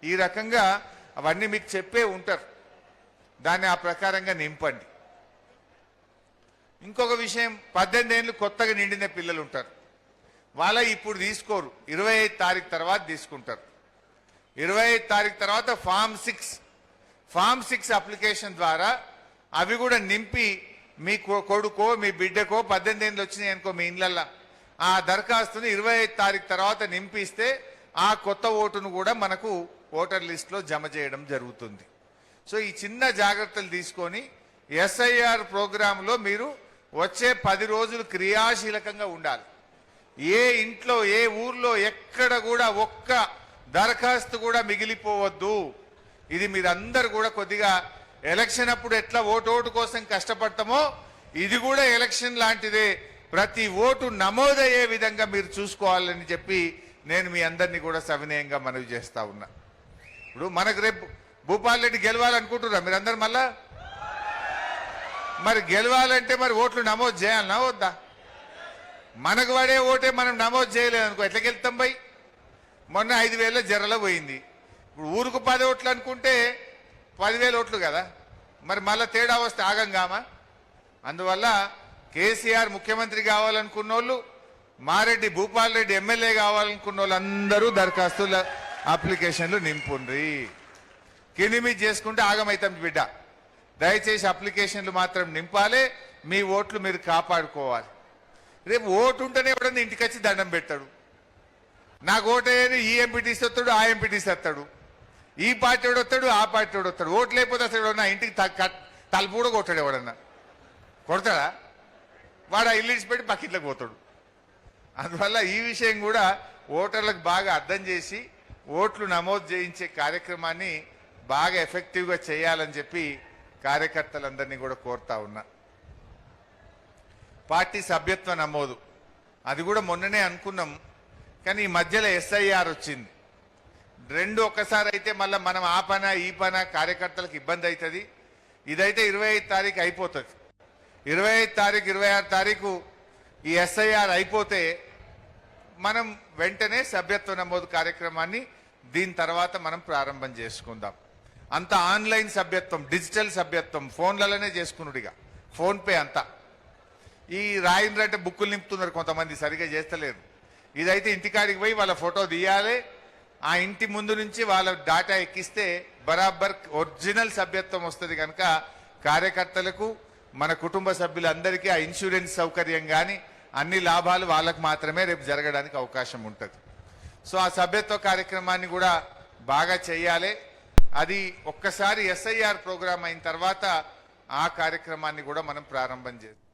ఈ రకంగా అవన్నీ మీకు చెప్పే ఉంటారు, దాన్ని ఆ ప్రకారంగా నింపండి. ఇంకొక విషయం, 18 ఏళ్ళు కొత్తగా నిండిన పిల్లలు ఉంటారు, వాళ్ళ ఇప్పుడు తీసుకోరు, 25 తారీఖు తర్వాత తీసుకుంటారు. 25 తారీఖు తర్వాత ఫామ్ 6 అప్లికేషన్ ద్వారా అవి కూడా నింపి మీ కొడుకో మీ బిడ్డకో 18 ఏళ్ళు వచ్చినాయి అనుకో మీ ఇళ్ళల్లో, ఆ దరఖాస్తుని 25 తారీఖు తర్వాత నింపిస్తే ఆ కొత్త ఓటును కూడా మనకు ఓటర్ లిస్టులో జమ చేయడం జరుగుతుంది. సో ఈ చిన్న జాగ్రత్తలు తీసుకొని ఎస్ఐఆర్ ప్రోగ్రాంలో మీరు వచ్చే 10 రోజులు క్రియాశీలకంగా ఉండాలి. ఏ ఇంట్లో ఏ ఊర్లో ఎక్కడ కూడా ఒక్క దరఖాస్తు కూడా మిగిలిపోవద్దు. ఇది మీరందరూ కూడా కొద్దిగా ఎలక్షన్ అప్పుడు ఎట్లా ఓటు కోసం కష్టపడతామో ఇది కూడా ఎలక్షన్ లాంటిదే, ప్రతి ఓటు నమోదయ్యే విధంగా మీరు చూసుకోవాలని చెప్పి నేను మీ అందరినీ కూడా సవినయంగా మనవి చేస్తా ఉన్నా. ఇప్పుడు మనకు రేపు భూపాల్ రెడ్డి గెలవాలనుకుంటున్నారా మీరందరూ? మళ్ళా మరి గెలవాలంటే మరి ఓట్లు నమోదు చేయాలనా వద్దా? మనకు పడే ఓటే మనం నమోదు చేయలేదనుకో ఎట్లా గెలుస్తాం బై? మొన్న 5,000 జర్రలో పోయింది. ఇప్పుడు ఊరుకు 10 ఓట్లు అనుకుంటే 10,000 ఓట్లు కదా, మరి మళ్ళీ తేడా వస్తే ఆగంగామా? అందువల్ల కేసీఆర్ ముఖ్యమంత్రి కావాలనుకున్న వాళ్ళు, మారెడ్డి భూపాల్ రెడ్డి ఎమ్మెల్యే కావాలనుకున్న వాళ్ళు అందరూ దరఖాస్తుల అప్లికేషన్లు నింపుండ్రి. కింది చేసుకుంటే ఆగమైతాం బిడ్డ. దయచేసి అప్లికేషన్లు మాత్రం నింపాలి, మీ ఓట్లు మీరు కాపాడుకోవాలి. రేపు ఓటు ఉంటేనే ఎవడన్నా ఇంటికి వచ్చి దండం పెడతాడు, నాకు ఓటేది ఈ ఎంపీటీసీ వస్తాడు ఆ ఎంపీటీసీ వస్తాడు, ఈ పార్టీ వాడు వస్తాడు ఆ పార్టీ వాడు వస్తాడు, ఓట్లు లేకపోతే అసలు నా ఇంటికి తలుపు కూడా కొట్టాడు. ఎవడన్నా కొడతాడా? వాడు ఆ ఇల్లు ఇచ్చిపెట్టి పక్కిట్లకు పోతాడు. అందువల్ల ఈ విషయం కూడా ఓటర్లకు బాగా అర్థం చేసి ఓట్లు నమోదు చేయించే కార్యక్రమాన్ని బాగా ఎఫెక్టివ్గా చేయాలని చెప్పి కార్యకర్తలందరినీ కూడా కోరుతా ఉన్నా. పార్టీ సభ్యత్వ నమోదు అది కూడా మొన్ననే అనుకున్నాం, కానీ ఈ మధ్యలో ఎస్ఐఆర్ వచ్చింది. రెండు ఒక్కసారి అయితే మళ్ళీ మనం ఆ పన ఈ పన కార్యకర్తలకు ఇబ్బంది అవుతుంది. ఇదైతే 25 తారీఖు అయిపోతుంది. 25 తారీఖు 26 తారీఖు ఈ ఎస్ఐఆర్ అయిపోతే మనం వెంటనే సభ్యత్వ నమోదు కార్యక్రమాన్ని దీని తర్వాత మనం ప్రారంభం చేసుకుందాం. అంత ఆన్లైన్ సభ్యత్వం, డిజిటల్ సభ్యత్వం ఫోన్లలోనే చేసుకున్నాడుగా, ఫోన్పే అంతా. ఈ రాయిండ్రంటే బుక్కులు నింపుతున్నారు కొంతమంది, సరిగా చేస్తలేరు. ఇదైతే ఇంటికాడికి పోయి వాళ్ళ ఫోటో తీయాలి, ఆ ఇంటి ముందు నుంచి వాళ్ళ డాటా ఎక్కిస్తే బరాబర్ ఒరిజినల్ సభ్యత్వం వస్తుంది. కనుక కార్యకర్తలకు మన కుటుంబ సభ్యులందరికీ ఆ ఇన్సూరెన్స్ సౌకర్యం కానీ అన్ని లాభాలు వాళ్ళకు మాత్రమే రేపు జరగడానికి అవకాశం ఉంటుంది. సో ఆ సభ్యత్వ కార్యక్రమాన్ని కూడా బాగా చేయాలి. అది ఒక్కసారి ఎస్ఐఆర్ ప్రోగ్రాం అయిన తర్వాత ఆ కార్యక్రమాన్ని కూడా మనం ప్రారంభం చేస్తాం.